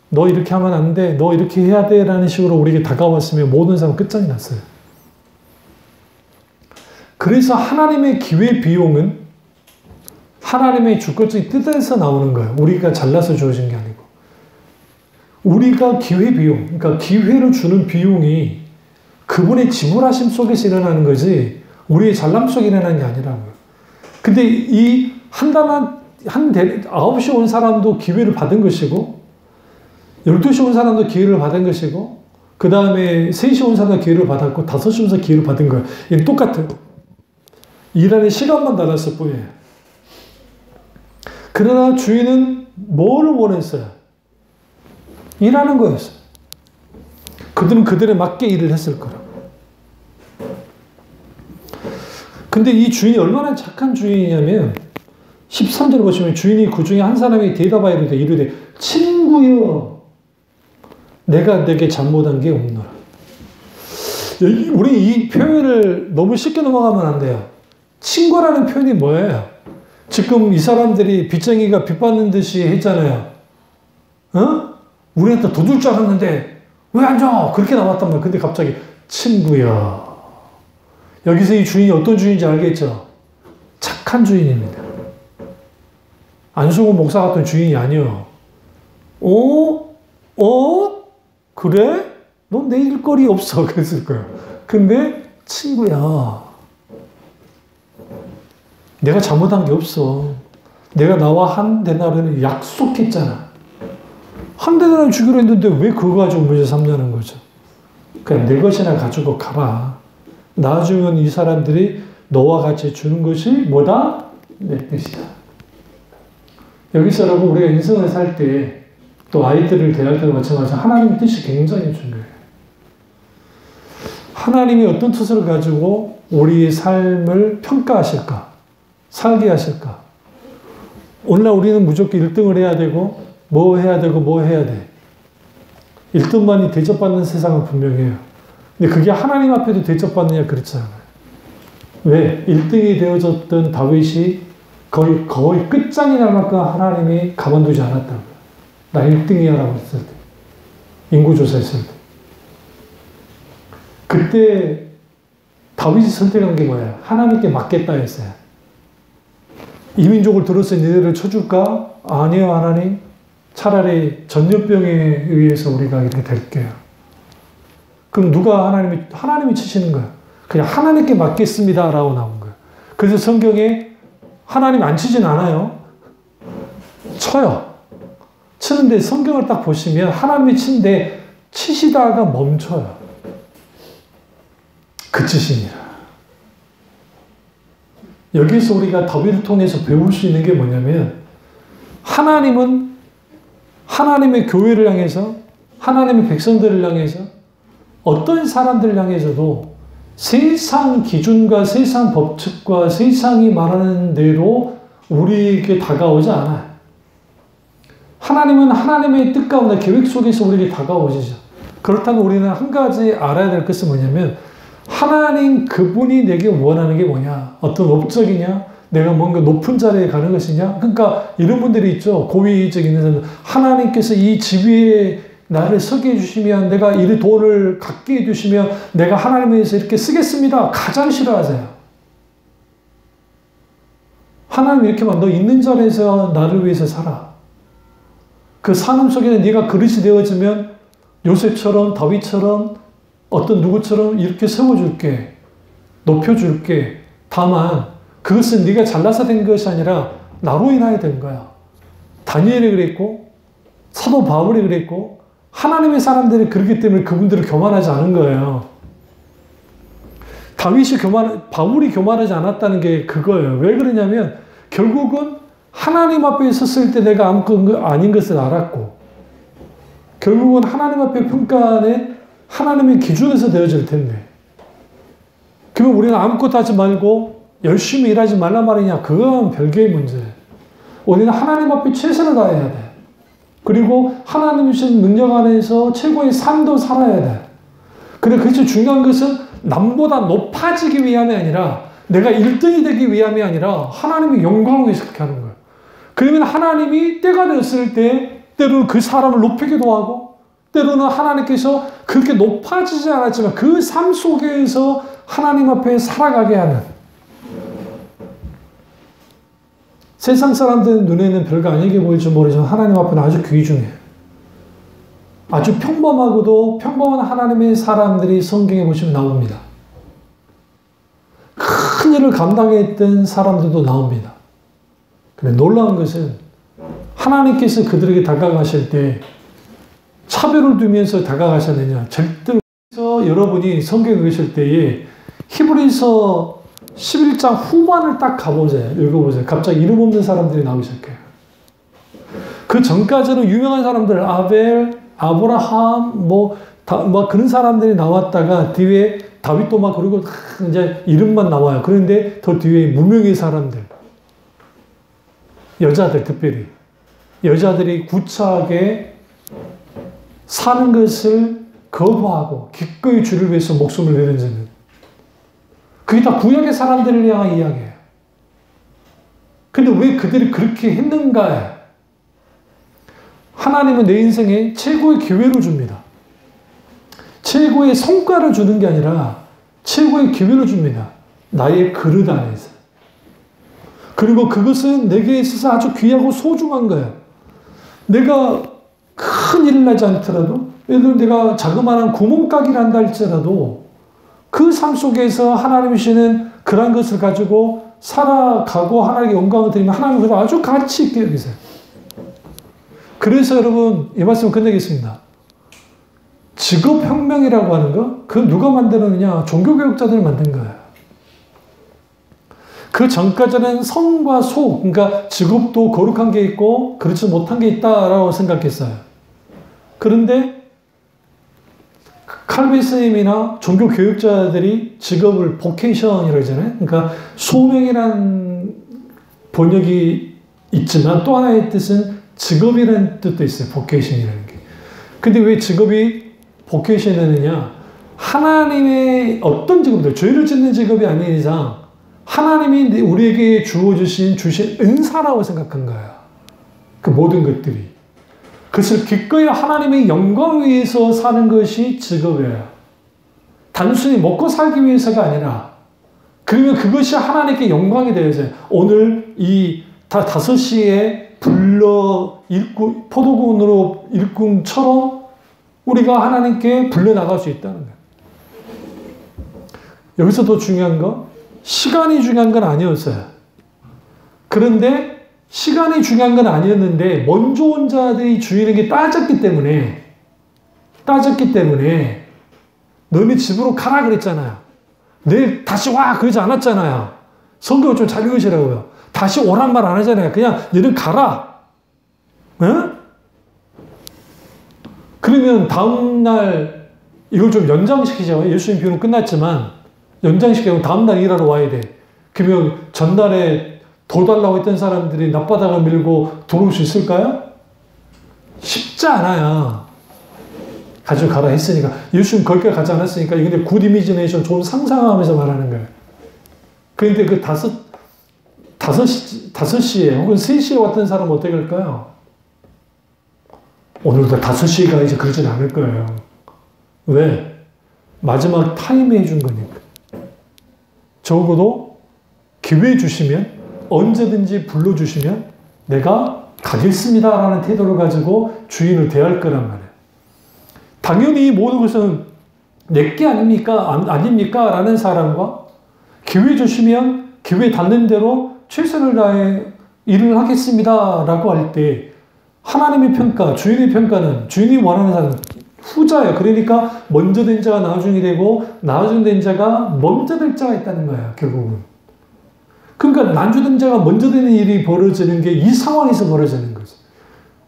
너 이렇게 하면 안 돼, 너 이렇게 해야 돼 라는 식으로 우리에게 다가왔으면 모든 사람 끝장이 났어요. 그래서 하나님의 기회 비용은 하나님의 주권적인 뜻에서 나오는 거예요. 우리가 잘나서 주어진 게 아니고. 우리가 기회 비용, 그러니까 기회를 주는 비용이 그분의 지불하심 속에서 일어나는 거지 우리의 잘남 속에 일어나는 게 아니라고요. 근데 이 9시 온 사람도 기회를 받은 것이고 12시 온 사람도 기회를 받은 것이고 그 다음에 3시 온 사람도 기회를 받았고 5시 오면서 기회를 받은 거예요. 이건 똑같아요. 일하는 시간만 달랐을 뿐이에요. 그러나 주인은 뭘 원했어요? 일하는 거였어요. 그들은 그들에 맞게 일을 했을 거라고. 근데 이 주인이 얼마나 착한 주인이냐면 13절 보시면 주인이 그 중에 한 사람이 대답하여 이르되 친구여 내가 내게 잘못한 게 없노라. 우리 이 표현을 너무 쉽게 넘어가면 안 돼요. 친구라는 표현이 뭐예요? 지금 이 사람들이 빚쟁이가 빚받는 듯이 했잖아요. 우리한테 더 줄 줄 알았는데 왜 안 줘? 그렇게 나왔단 말이에요. 근데 갑자기 친구야. 여기서 이 주인이 어떤 주인인지 알겠죠? 착한 주인입니다. 안승호 목사 같은 주인이 아니요. 그래? 너 내 일거리 없어. 그랬을 거예요. 근데 친구야. 내가 잘못한 게 없어. 내가 나와 한 데나리를 약속했잖아. 한 데나리를 주기로 했는데 왜 그거 가지고 문제 삼냐는 거죠. 그냥 내 것이나 가지고 가라. 나중엔 이 사람들이 너와 같이 주는 것이 뭐다? 내 뜻이다. 여기서 여러분 우리가 인생을 살 때 또 아이들을 대할 때도 마찬가지로 하나님의 뜻이 굉장히 중요해요. 하나님이 어떤 뜻을 가지고 우리의 삶을 평가하실까? 살게 하실까? 오늘날 우리는 무조건 1등을 해야 되고 뭐 해야 되고 뭐 해야 돼. 1등만이 대접받는 세상은 분명해요. 근데 그게 하나님 앞에도 대접받느냐 그렇지 않아요. 왜? 1등이 되어졌던 다윗이 거의 끝장이 날 만큼 하나님이 가만두지 않았다고요. 나 1등이야 라고 했을 때. 인구조사했을 때. 그때 다윗이 선택한 게 뭐예요? 하나님께 맡겠다 했어요. 이민족을 들어서 니네를 쳐줄까? 아니요 하나님. 차라리 전염병에 의해서 우리가 이렇게 될게요. 그럼 누가 하나님이 치시는 거예요. 그냥 하나님께 맡겠습니다 라고 나온 거예요. 그래서 성경에 하나님 안 치진 않아요. 쳐요. 치는데 성경을 딱 보시면 하나님이 치는데 치시다가 멈춰요. 그치시니라. 여기서 우리가 다윗을 통해서 배울 수 있는 게 뭐냐면 하나님은 하나님의 교회를 향해서 하나님의 백성들을 향해서 어떤 사람들을 향해서도 세상 기준과 세상 법칙과 세상이 말하는 대로 우리에게 다가오지 않아요. 하나님은 하나님의 뜻 가운데 계획 속에서 우리에게 다가오시죠. 그렇다면 우리는 한 가지 알아야 될 것은 뭐냐면 하나님 그분이 내게 원하는 게 뭐냐? 어떤 업적이냐? 내가 뭔가 높은 자리에 가는 것이냐? 그러니까 이런 분들이 있죠. 고위적인 사람. 하나님께서 이 지위에 나를 서게 해주시면 내가 이 돈을 갖게 해주시면 내가 하나님에 의해서 이렇게 쓰겠습니다. 가장 싫어하세요. 하나님 이렇게 말, 너 있는 자리에서 나를 위해서 살아. 그 삶 속에는 네가 그릇이 되어지면 요셉처럼 다윗처럼 어떤 누구처럼 이렇게 세워줄게. 높여줄게. 다만 그것은 네가 잘나서 된 것이 아니라 나로 인하여 된 거야. 다니엘이 그랬고 사도 바울이 그랬고 하나님의 사람들이 그렇기 때문에 그분들을 교만하지 않은 거예요. 바울이 교만하지 않았다는 게 그거예요. 왜 그러냐면 결국은 하나님 앞에 섰을 때 내가 아무것도 아닌 것을 알았고 결국은 하나님 앞에 평가는 하나님의 기준에서 되어질 텐데 그러면 우리는 아무것도 하지 말고 열심히 일하지 말란 말이냐? 그건 별개의 문제예요. 우리는 하나님 앞에 최선을 다해야 돼. 그리고 하나님이 주신 능력 안에서 최고의 삶도 살아야 돼. 근데 그래서 중요한 것은 남보다 높아지기 위함이 아니라 내가 1등이 되기 위함이 아니라 하나님의 영광을 위해서 그렇게 하는 거예요. 그러면 하나님이 때가 되었을 때 때로는 그 사람을 높이기도 하고 때로는 하나님께서 그렇게 높아지지 않았지만 그 삶 속에서 하나님 앞에 살아가게 하는 세상 사람들 눈에는 별거 아니게 보일지 모르지만 하나님 앞에는 아주 귀중해요. 아주 평범하고도 평범한 하나님의 사람들이 성경에 보시면 나옵니다. 큰 일을 감당했던 사람들도 나옵니다. 근데 놀라운 것은 하나님께서 그들에게 다가가실 때 차별을 두면서 다가가셨느냐? 절대로 여러분이 성경에 계실 때에 히브리서 11장 후반을 딱 가보세요. 읽어보세요. 갑자기 이름 없는 사람들이 나오기 시작해요. 그 전까지는 유명한 사람들, 아벨, 아브라함, 뭐 그런 사람들이 나왔다가 뒤에 다윗도 막 그리고 이제 이름만 나와요. 그런데 더 뒤에 무명의 사람들, 여자들 특별히 여자들이 구차하게 사는 것을 거부하고 기꺼이 주를 위해서 목숨을 내던지는 그게 다 구약의 사람들을 향한 이야기예요. 근데 왜 그들이 그렇게 했는가? 하나님은 내 인생에 최고의 기회를 줍니다. 최고의 성과를 주는 게 아니라 최고의 기회를 줍니다. 나의 그릇 안에서. 그리고 그것은 내게 있어서 아주 귀하고 소중한 거예요. 내가 큰 일을 하지 않더라도 예를 들어 내가 자그마한 구멍가게를 한다 할지라도 그 삶 속에서 하나님이 주시는 그런 것을 가지고 살아가고 하나님께 영광을 드리면 하나님은 그걸 아주 가치 있게 여기세요. 그래서 여러분 이 말씀 끝내겠습니다. 직업혁명이라고 하는 거 그 누가 만드느냐? 종교개혁자들이 만든 거예요. 그 전까지는 성과 소 그러니까 직업도 거룩한 게 있고 그렇지 못한 게 있다라고 생각했어요. 그런데 칼빈스님이나 종교교육자들이 직업을 보케이션이라고 하잖아요. 그러니까 소명이라는 번역이 있지만 또 하나의 뜻은 직업이라는 뜻도 있어요. 보케이션이라는 게. 근데 왜 직업이 보케이션이느냐? 하나님의 어떤 직업들, 죄를 짓는 직업이 아닌 이상 하나님이 우리에게 주신 은사라고 생각한 거야. 그 모든 것들이. 그것을 기꺼이 하나님의 영광을 위해서 사는 것이 직업이에요. 단순히 먹고 살기 위해서가 아니라 그러면 그것이 하나님께 영광이 되어져요. 오늘 이 5시에 불러 포도군으로 일꾼처럼 우리가 하나님께 불려나갈 수 있다는 거예요. 여기서 더 중요한 건 시간이 중요한 건 아니었어요. 그런데 시간이 중요한 건 아니었는데 먼저 온 자들이 주인에게 따졌기 때문에 너네 집으로 가라 그랬잖아요. 내일 다시 와 그러지 않았잖아요. 성경을 좀 잘 읽으시라고요. 다시 오란 말 안 하잖아요. 그냥 너는 가라. 응? 그러면 다음날 이걸 좀 연장시키자고. 예수님 비유는 끝났지만 연장시키면 다음날 일하러 와야 돼. 그러면 전날에 더 달라고 했던 사람들이 낮바닥을 밀고 들어올 수 있을까요? 쉽지 않아요. 가지고 가라 했으니까. 예수님 거기까지 가지 않았으니까. 이게 굿 이미지네이션 좋은 상상하면서 말하는 거예요. 그런데 그 5시에 혹은 3시에 왔던 사람은 어떻게 할까요? 오늘도 5시가 이제 그러진 않을 거예요. 왜? 마지막 타임에 해준 거니까. 적어도 기회 주시면, 언제든지 불러주시면 내가 가겠습니다 라는 태도를 가지고 주인을 대할 거란 말이에요. 당연히 모든 것은 내게 아닙니까? 아닙니까? 라는 사람과 기회 주시면 기회 닿는 대로 최선을 다해 일을 하겠습니다 라고 할 때 하나님의 평가, 주인의 평가는 주인이 원하는 사람 후자예요. 그러니까 먼저 된 자가 나중에 되고 나중 된 자가 먼저 될 자가 있다는 거예요. 결국은. 그러니까 난주된 자가 먼저 되는 일이 벌어지는 게 이 상황에서 벌어지는 거죠.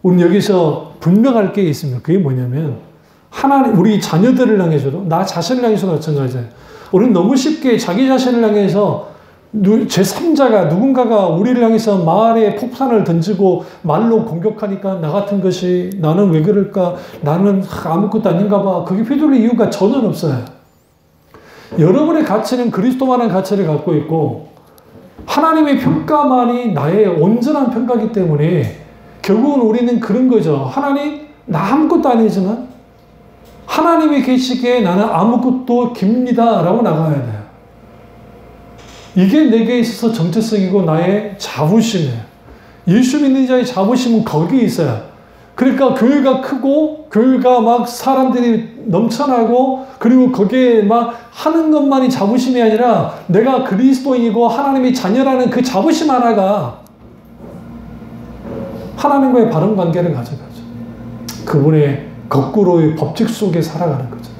우리 여기서 분명할 게 있습니다. 그게 뭐냐면 하나님, 우리 자녀들을 향해서도 나 자신을 향해서도 마찬가지예요. 우리는 너무 쉽게 자기 자신을 향해서 제3자가 누군가가 우리를 향해서 말에 폭탄을 던지고 말로 공격하니까 나 같은 것이 나는 왜 그럴까? 나는 아무것도 아닌가 봐. 그게 휘둘릴 이유가 전혀 없어요. 여러분의 가치는 그리스도만한 가치를 갖고 있고 하나님의 평가만이 나의 온전한 평가이기 때문에 결국은 우리는 그런 거죠. 하나님, 나 아무것도 아니지만 하나님이 계시기에 나는 아무것도 깁니다 라고 나가야 돼요. 이게 내게 있어서 정체성이고 나의 자부심이에요. 예수 믿는 자의 자부심은 거기에 있어요. 그러니까 교회가 크고 교회가 막 사람들이 넘쳐나고 그리고 거기에 막 하는 것만이 자부심이 아니라 내가 그리스도인이고 하나님의 자녀라는 그 자부심 하나가 하나님과의 바른 관계를 가져가죠. 그분의 거꾸로의 법칙 속에 살아가는 거죠.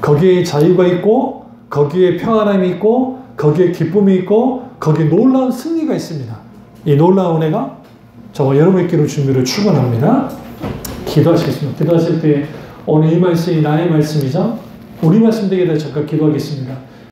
거기에 자유가 있고 거기에 평안함이 있고 거기에 기쁨이 있고 거기에 놀라운 승리가 있습니다. 이 놀라운 은혜가 저와 여러분께로 주님으로 축원합니다. 기도하시겠습니다. 기도하실 때 오늘 이 말씀이 나의 말씀이죠. 우리 말씀 되게 대해 잠깐 기도하겠습니다.